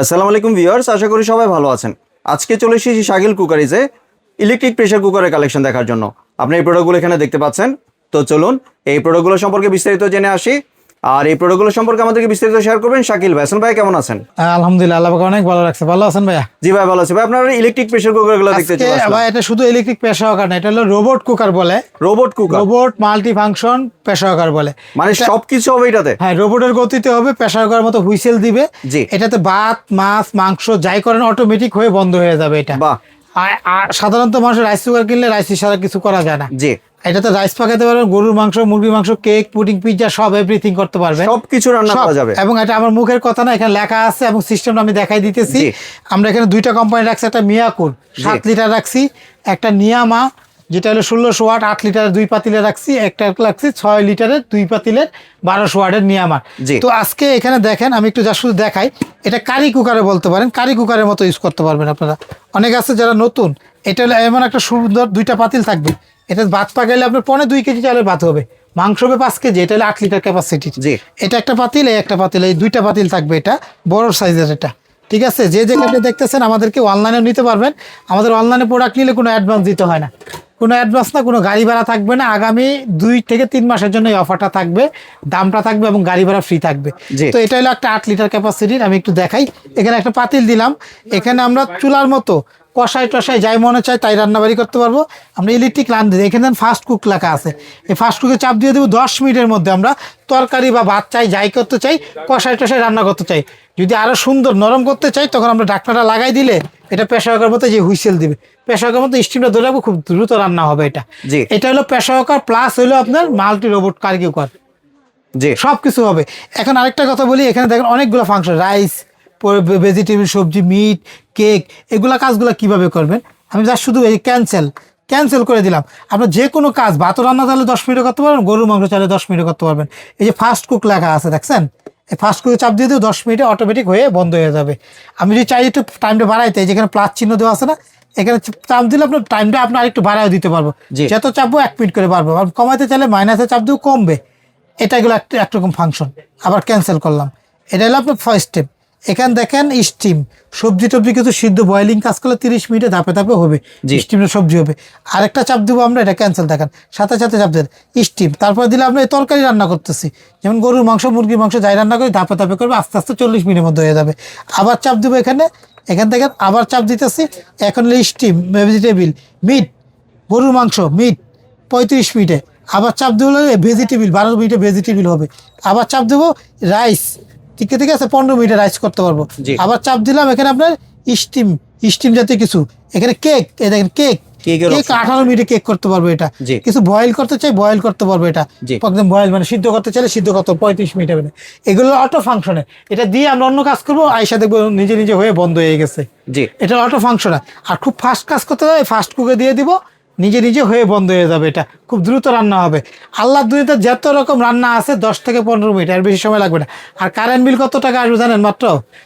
আসসালামু আলাইকুম ভিউয়ার্স, আশা করি সবাই ভালো আছেন। আজকে চলে এসেছি শাকিল কুকারিজে ইলেকট্রিক প্রেসার কুকারের কালেকশন দেখার জন্য। আপনি এই প্রোডাক্টগুলো এখানে দেখতে পাচ্ছেন। তো চলুন এই প্রোডাক্টগুলো সম্পর্কে বিস্তারিত জেনে আসি। আর এই প্রোডাক্টগুলো সম্পর্কে আমাদেরকে বিস্তারিত শেয়ার করবেন শাকিল ভাই। হাসান ভাই কেমন আছেন? আলহামদুলিল্লাহ, আল্লাহ পাক অনেক ভালো রাখছে। ভালো আছেন ভাইয়া? জি ভাই ভালো আছি। ভাই আপনারা ইলেকট্রিক প্রেসার কুকারগুলো দেখতে আজকে চাচ্ছেন? ভাই এটা শুধু ইলেকট্রিক প্রেসার কুকার না, এটা হলো রোবট কুকার বলে। Robot cooker, robot multi function pressure cooker বলে। মানে সবকিছু হবে এটাতে? হ্যাঁ, রোবটের গতিতে হবে, প্রেসার কুকার মতো হুইসেল দিবে। জি। এটাতে ভাত, মাছ, মাংস যাই করেন অটোমেটিক হয়ে বন্ধ হয়ে যাবে এটা। বাহ। আর সাধারণত মানুষ রাইস কুকার কিনলে রাইস ছাড়া কিছু করা যায় না। জি। এটাতে রাইস পাকাতে পারবেন, গরুর মাংস, মুরগির মাংস, কেক, পুডিং, পিৎজা সব এভরিথিং করতে পারবেন। সবকিছু রান্না করা যাবে। এবং এটা আমার মুখের কথা না, এখানে লেখা আছে এবং সিস্টেমটা আমি দেখাই দিতেছি। জি। আমরা এখানে দুইটা কোম্পানি রাখছি, একটা মিয়াকুর 7 লিটার রাখছি, একটা নিয়ামা যেটা হলো 1600 ওয়াট 8 লিটারের 2 পাতিলে রাখছি, একটা রাখছি 6 লিটারের 2 পাতিলের 1200 ওয়াটের নিয়ামা। জি। তো আজকে এখানে দেখেন, আমি একটু যা শুধু দেখাই, এটা কারি কুকারে বলতে পারেন, কারি কুকারের মতো ইউজ করতে পারবেন আপনারা। অনেক আছে যারা নতুন, এটা হলো এমন একটা সুন্দর দুইটা পাতিল থাকবে। এটা ভাত পাকাইলে আপনার 2.5 কেজি চালের ভাত হবে, মাংস হবে 5 কেজি। এটা হলো 8 লিটার ক্যাপাসিটি। জি। এটা একটা পাতিল, এই একটা পাতিল, এই দুইটা পাতিল থাকবে। এটা বড় সাইজের এটা, ঠিক আছে। যে যেখানে দেখতেছেন আমাদেরকে অনলাইনে নিতে পারবেন। আমাদের অনলাইনে প্রোডাক্ট নিলে কোনো অ্যাডভান্স দিতে হয় না, কোনো অ্যাডভান্স না, কোনো গাড়ি ভাড়া থাকবে না। আগামী 2 থেকে 3 মাসের জন্য এই অফারটা থাকবে, দামটা থাকবে এবং গাড়ি ভাড়া ফ্রি থাকবে। জি। তো এটা হলো একটা 8 লিটার ক্যাপাসিটির। আমি একটু দেখাই, এখানে একটা পাতিল দিলাম, এখানে আমরা চুলার মতো কষাই টসাই যাই মনে চায় তাই রান্নাবাড়ি করতে পারবো। আমরা ইলেকট্রিক রান্ধি, এখানে ফাস্ট কুক লেখা আছে, এই ফাস্ট কুকে চাপ দিয়ে দেবো। 10 মিনিটের মধ্যে আমরা তরকারি বা ভাত চাই, যাই করতে চাই, কষাই টসাই রান্না করতে চাই। যদি আরো সুন্দর নরম করতে চাই, তখন আমরা ঢাকনাটা লাগাই দিলে এটা প্রেসার কুকার মতো যে হুইসেল দিবে, প্রেসার কুকার মতো স্টিমটা ধরে রাখবো, খুব দ্রুত রান্না হবে এটা। জি। এটা হলো প্রেসার কুকার প্লাস হলো আপনার মাল্টি রোবট কারি কুকার, জি। সব কিছু হবে। এখন আরেকটা কথা বলি, এখানে দেখেন অনেকগুলো ফাংশন, রাইস, ভেজিটেবল, সবজি, মিট, কেক, এগুলা কাজগুলো কিভাবে করবেন। আমি যা শুধু এই ক্যান্সেল করে দিলাম। আপনার যে কোনো কাজ, ভাত রান্না চাইলে 10 মিনিটে করতে পারবেন, গরুর মাংস চাইলে 10 মিনিটে করতে পারবেন। এই যে ফাস্ট কুক লেখা আছে দেখছেন, এই ফাস্ট কুকে চাপ দিয়ে দিও, 10 মিনিটে অটোমেটিক হয়ে বন্ধ হয়ে যাবে। আমি যদি চাই একটু টাইমটা বাড়াইতে, যেখানে প্লাস চিহ্ন দেওয়া আছে না, এখানে চাপ দিলে আপনার টাইমটা আপনার আরেকটু বাড়াও দিতে পারবো। জি। যত চাপবো 1 মিনিট করে পারবো, আর কমাইতে চাইলে মাইনাসে চাপ দিয়েও কমবে। এটাগুলো একরকম ফাংশন। আবার ক্যান্সেল করলাম। এটা হলো আপনার ফার্স্ট স্টেপ। এখানে দেখেন স্টিম, সবজি টবজি কিছু সিদ্ধ বয়েলিং কাজ করলে 30 মিনিটে ধাপে ধাপে হবে, স্টিমের সবজি হবে। আরেকটা চাপ দেবো আমরা, এটা ক্যান্সেল, দেখেন সাথে সাথে চাপ দেন স্টিম। তারপর দিলে আমরা এই তরকারি রান্না করতেছি, যেমন গরুর মাংস, মুরগির মাংস যাই রান্না করি, ধাপে ধাপে করবে, আস্তে আস্তে 40 মিনিটের মধ্যে হয়ে যাবে। আবার চাপ দেবো এখান থেকে আবার চাপ দিতেছি। এখন স্টিম ভেজিটেবিল, মিট, গরুর মাংস, মিট 35 মিনিটে। আবার চাপ দেবো ভেজিটেবিল, 12 মিনিটে ভেজিটেবিল হবে। আবার চাপ দেবো রাইস, ঠিক আছে, 15 মিনিটে রাইস করতে পারবো। আবার চাপ দিলাম এখানে আপনার স্টিম জাতীয় কিছু, এখানে কেক, এই দেখেন কেক 18 মিনিটে কেক করতে পারবো। এটা কিছু বয়েল করতে চাই, বয়েল করতে পারবো। এটা একদম বয়েল মানে সিদ্ধ করতে চাইলে সিদ্ধ করতে 35 মিনিট হবে। এগুলো অটো ফাংশনে, এটা দিয়ে আমরা অন্য কাজ করবো, আয়সা দেখবো নিজে নিজে হয়ে বন্ধ হয়ে গেছে। এটা অটো ফাংশন। আর খুব ফাস্ট কাজ করতে হবে, ফাস্ট কুকে দিয়ে দিব, নিজে নিজে হয়ে বন্ধ হয়ে যাবে। এটা খুব দ্রুত রান্না হবে। আল্লাহর দুনিয়াতে যত রকম রান্না আছে 10 থেকে 15 মিনিট, আর বেশি সময় লাগবে না। আর কারেন্ট বিল কত টাকা আসবে জানেন? মাত্র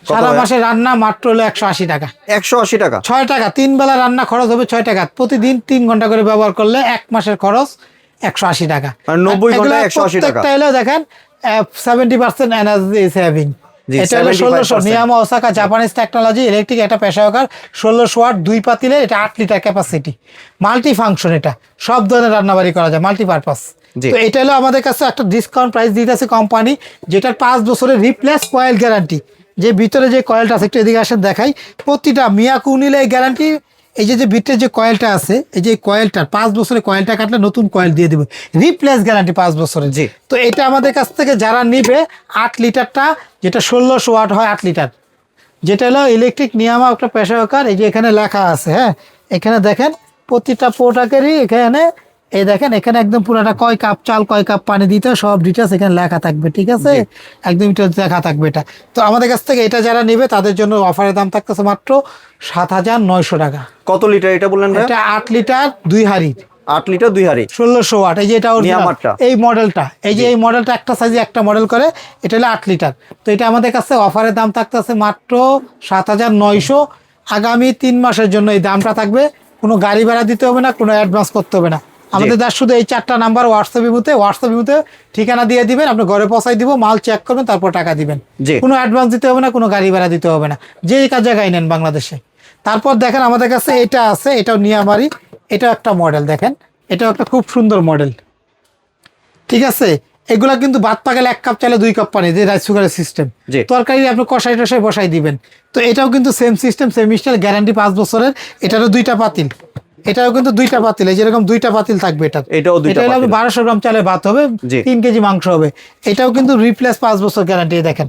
সারা মাসে রান্না মাত্র হলো 180 টাকা। 180 টাকা? 6 টাকা। 3 বেলা রান্না খরচ হবে 6 টাকা। প্রতিদিন 3 ঘন্টা করে ব্যবহার করলে 1 মাসের খরচ 180 টাকা। 90 ঘন্টায় 180 টাকা। প্রত্যেকটা হলো দেখেন 70% এনার্জি সেভিং। এটা হলো 1600 নিয়ামা ওসাকা জাপানিজ টেকনোলজি ইলেকট্রিক একটা প্রেসার কুকার, 1600 ওয়াট 2 পাতিলের, এটা 8 লিটার ক্যাপাসিটি, মাল্টি ফাংশন। এটা সব ধরনের রান্নাবাড়ি করা যায়, মাল্টি পারপাস। তো এটা হলো আমাদের কাছে একটা ডিসকাউন্ট প্রাইস দিতেছে কোম্পানি, যেটার 5 বছরের রিপ্লেস কয়েল গ্যারান্টি। যে ভিতরে যে কয়েলটা আছে, একটু এদিকে আসেন দেখাই, প্রতিটা মিয়াকু নিলে এই গ্যারান্টি। এই যে ভিতরে যে কয়েলটা আছে, এই যে কয়েলটার 5 বছরের কয়েলটা কাটলে নতুন কয়েল দিয়ে দেবে, রিপ্লেস গ্যারান্টি 5 বছরের। তো এটা আমাদের কাছ থেকে যারা নিবে 8 লিটারটা, যেটা 1600 ওয়াট হয় 8 লিটার, যেটা হলো ইলেকট্রিক নিয়ামা একটা প্রেসার কুকার। এই যে এখানে লেখা আছে, হ্যাঁ, এখানে দেখেন প্রতিটা প্রোডাক্টেরই এখানে, এই দেখেন এখানে একদম পুরাটা কয় কাপ চাল, কয় কাপ পানি দিতে, সব ডিটেলস এখানে লেখা থাকবে, ঠিক আছে, একদম লেখা থাকবে এটা। তো আমাদের কাছ থেকে এটা যারা নেবে তাদের জন্য অফারের দাম থাকতেছে মাত্র 7900 টাকা। কত লিটার এটা বললেন ভাই? এটা 8 লিটার 2 হাঁড়ি, 8 লিটার 2 হাঁড়ি, 1600 ওয়াট। এই যে এটা এই মডেলটা, এই যে এই মডেলটা একটা সাইজে একটা মডেল করে, এটা হলো 8 লিটার। তো এটা আমাদের কাছে অফারের দাম থাকতেছে মাত্র 7900। আগামী 3 মাসের জন্য এই দামটা থাকবে, কোনো গাড়ি ভাড়া দিতে হবে না, কোনো অ্যাডভান্স করতে হবে না। আমাদের দাস শুধু এই 4টা নাম্বার হোয়াটসঅ্যাপ ইমুতে ঠিকানা দিয়ে দিবেন, আপনি ঘরে পৌঁছাই দিব, মাল চেক করবেন, তারপর টাকা দিবেন। জি। কোনো অ্যাডভান্স দিতে হবে না, কোনো গাড়ি ভাড়া দিতে হবে না, যে জায়গায় নেন বাংলাদেশে। তারপর দেখেন আমাদের কাছে এটা আছে, এটাও নিয়ামারি, এটাও একটা মডেল, দেখেন এটাও একটা খুব সুন্দর মডেল, ঠিক আছে। এগুলা কিন্তু ভাত পাকালে 1 কাপ চালে 2 কাপ পানি, যে রাইস কুকারের সিস্টেম। জি। তরকারি আপনি কষাই টষাই বসাই দিবেন। তো এটাও কিন্তু same system, same style, guarantee 5 বছরের। এটারও 2টা পাতিল, এটাও কিন্তু 2টা পাতিল, এই যেরকম 2টা পাতিল থাকবে এটা। এটাও 2টা এটা হলো পাতিল। 1200 গ্রাম চালে ভাত হবে, জি। 3 কেজি মাংস হবে। এটাও কিন্তু রিপ্লেস 5 বছর গ্যারান্টি, দেখেন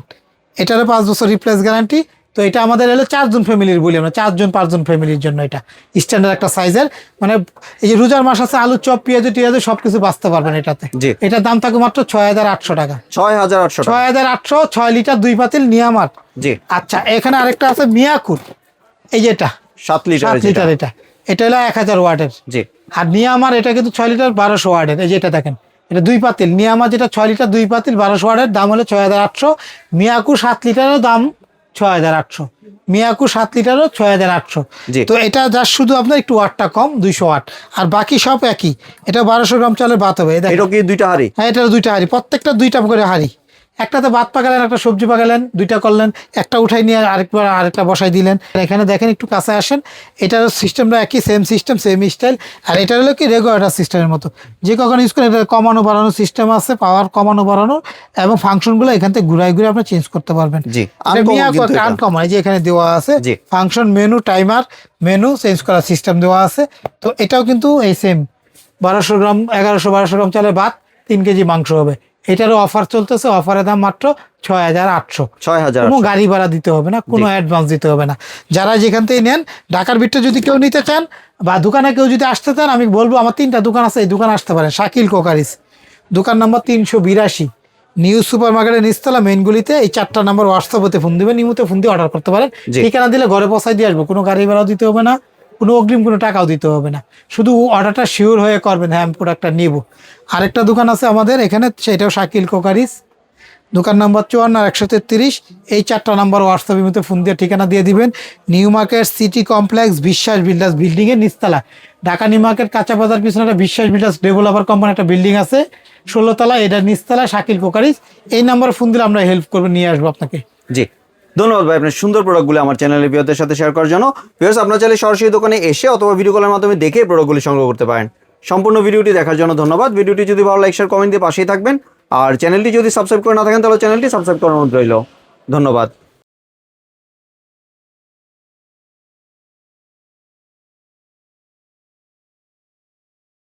এটারও 5 বছর রিপ্লেস গ্যারান্টি। তো এটা আমাদের হলো 4 জন ফ্যামিলির বলি আমরা, 4 জন 5 জন ফ্যামিলির জন্য এটা স্ট্যান্ডার্ড একটা সাইজের। মানে এই যে রোজার মাস আছে, আলু চপ পেঁয়াজ টিয়াজ সবকিছু বাঁচতে পারবেন এটাতে। জি। এটার দাম থাকবে মাত্র 6800 টাকা। 6800 টাকা। 6800, 6 লিটার 2 পাতিল নিয়ামার। জি। আচ্ছা, এখানে আরেকটা আছে মিয়াকুর, এই যে এটা 7 লিটার 7 লিটার, এটা হলো 1000 ওয়াটের। জি। আর নিয়ামার এটা কিন্তু 6 লিটার 1200 ওয়াটের, এই যে এটা দেখেন, এটা 2 পাতিল। নিয়ামার যেটা 6 লিটার 2 পাতিল 1200 ওয়াটের, দাম হলো 6800। মিয়াকু 7 লিটারের দাম 6800, মিয়াকু 7 লিটারও 6800। জি। তো এটা জাস্ট শুধু আপনার একটু ওয়াটটা কম, 200 ওয়াট, আর বাকি সব একই। এটা 1200 গ্রাম চালের ভাত হবে, এই দেখেন। এটা কি 2টা হাঁড়ি? হ্যাঁ, এটার 2টা হাঁড়ি, প্রত্যেকটা 2টা করে হাঁড়ি। একটাতে ভাত পাকালেন, একটা সবজি পাকালেন, 2টা করলেন, একটা উঠাই নিয়ে আরেকটা বসাই দিলেন। এখানে দেখেন, একটু কাছে আসেন, এটার সিস্টেমটা একই, সেম সিস্টেম, সেম স্টাইল। আর এটা হলো কি রেগুলেটর সিস্টেমের মতো, যে কখন ইউজ করেন, এটা কমানো বাড়ানো সিস্টেম আছে, পাওয়ার কমানো বাড়ানো, এবং ফাংশনগুলো এখান থেকে ঘুরাই ঘুরে আপনি চেঞ্জ করতে পারবেন। জি। আনকমন, এই যে এখানে দেওয়া আছে জি। Function menu, timer, menu change করার সিস্টেম দেওয়া আছে। তো এটাও কিন্তু এই সেম 1200 গ্রাম 1200 গ্রাম চালের ভাত, 3 কেজি মাংস হবে। এটারও অফার চলতেছে, অফারের দাম মাত্র 6800। 6800। কোনো গাড়ি ভাড়া দিতে হবে না, কোনো অ্যাডভান্স দিতে হবে না। যারা যেখান থেকে নেন, ঢাকার ভিতরে যদি কেউ নিতে চান বা দোকানে কেউ যদি আসতে চান, আমি বলবো আমার 3টা দোকান আছে, এই দোকানে আসতে পারেন। শাকিল কোকারিস, দোকান নম্বর 382, নিউ সুপার মার্কেটের নিচতলা, মেনগুলিতে। এই 4টা নাম্বার হোয়াটসঅ্যাপে ফোন দিবেন, ইমোতে ফোন দিয়ে অর্ডার করতে পারেন। জি। ঠিকানা দিলে ঘরে পৌঁছাই দিয়ে আসবো, কোনো গাড়ি ভাড়াও দিতে হবে না, কোনো অগ্রিম কোনো টাকাও দিতে হবে না। শুধু অর্ডারটা শিওর হয়ে করবেন, হ্যাঁ আমি প্রোডাক্টটা নিব। আরেকটা দোকান আছে আমাদের এখানে, সেটাও শাকিল কোকারিস, দোকান নাম্বার 54 আর 133। এই 4টা নাম্বার হোয়াটসঅ্যাপের মধ্যে ফোন দিয়ে ঠিকানা দিয়ে দিবেন। নিউ মার্কেট সিটি কমপ্লেক্স, বিশ্বাস বিল্ডার্স বিল্ডিং এর নিচতলা, ঢাকা নিউ মার্কেট কাঁচা বাজার পিছনে একটা বিশ্বাস বিল্ডার্স ডেভেলপার কোম্পানি একটা বিল্ডিং আছে, 16 তলা, এটার নিচতলা শাকিল কোকারিস। এই নাম্বারে ফোন দিলে আমরা হেল্প করবো, নিয়ে আসবো আপনাকে। জি, ধন্যবাদ ভাই আপনার সুন্দর প্রোডাক্টগুলো আমার চ্যানেলের ভিউয়ারদের সাথে শেয়ার করার জন্য। ভিউয়ার্স, আপনারা চাইলে সরাসরি দোকানে এসে অথবা ভিডিও কলের মাধ্যমে দেখে প্রোডাক্টগুলি সংগ্রহ করতে পারেন। সম্পূর্ণ ভিডিওটি দেখার জন্য ধন্যবাদ। ভিডিওটি যদি ভালো লাইক শেয়ার কমেন্ট দিয়ে পাশেই থাকবেন, আর চ্যানেলটি যদি সাবস্ক্রাইব করে না থাকেন তাহলে চ্যানেলটি সাবস্ক্রাইব করার অনুরোধ রইল। ধন্যবাদ।